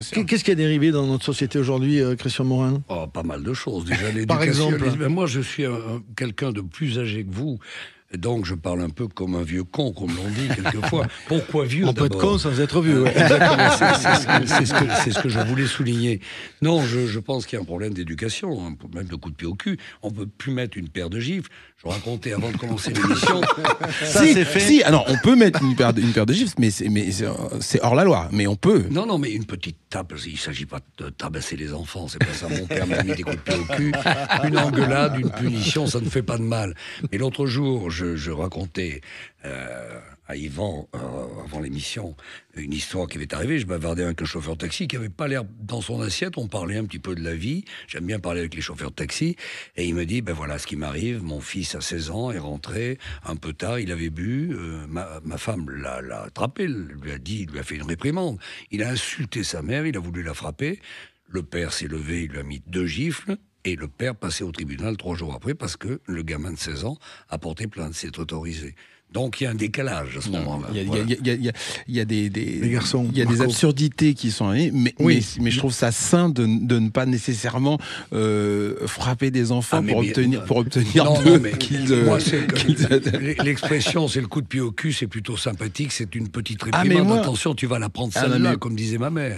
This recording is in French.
Qu'est-ce qui a dérivé dans notre société aujourd'hui, Christian Morin? Oh, pas mal de choses. Déjà, Par l'éducation. exemple? Moi, je suis quelqu'un de plus âgé que vous. Et donc, je parle un peu comme un vieux con, comme l'on dit quelquefois. Pourquoi vieux? On peut être con sans être vieux. Ouais. Exactement, c'est ce que je voulais souligner. Non, je pense qu'il y a un problème d'éducation, un problème de coup de pied au cul. On ne peut plus mettre une paire de gifles. Je racontais avant de commencer l'émission. Ça, c'est fait. Si, alors on peut mettre une paire de gifles, mais c'est hors la loi. Mais on peut. Non, mais une petite tape. Il ne s'agit pas de tabasser les enfants. C'est pas ça. Mon père m'a mis des coups de pied au cul. Une engueulade, une punition, ça ne fait pas de mal. Mais l'autre jour, je racontais à Yvan, avant l'émission, une histoire qui m'est arrivée. Je bavardais avec un chauffeur de taxi qui n'avait pas l'air dans son assiette. On parlait un petit peu de la vie. J'aime bien parler avec les chauffeurs de taxi. Et il me dit, ben voilà ce qui m'arrive. Mon fils à 16 ans est rentré un peu tard. Il avait bu. Ma femme l'a attrapé. Lui a fait une réprimande. Il a insulté sa mère. Il a voulu la frapper. Le père s'est levé. Il lui a mis 2 gifles. Et le père passait au tribunal 3 jours après parce que le gamin de 16 ans a porté plainte, c'est autorisé. Donc il y a un décalage à ce moment-là. Il y a des garçons, il y a des absurdités qui sont arrivées, mais je trouve ça sain de ne pas nécessairement frapper des enfants pour obtenir l'expression c'est le coup de pied au cul, c'est plutôt sympathique, c'est une petite réprimande. Attention, tu vas la prendre celle-là, comme disait ma mère.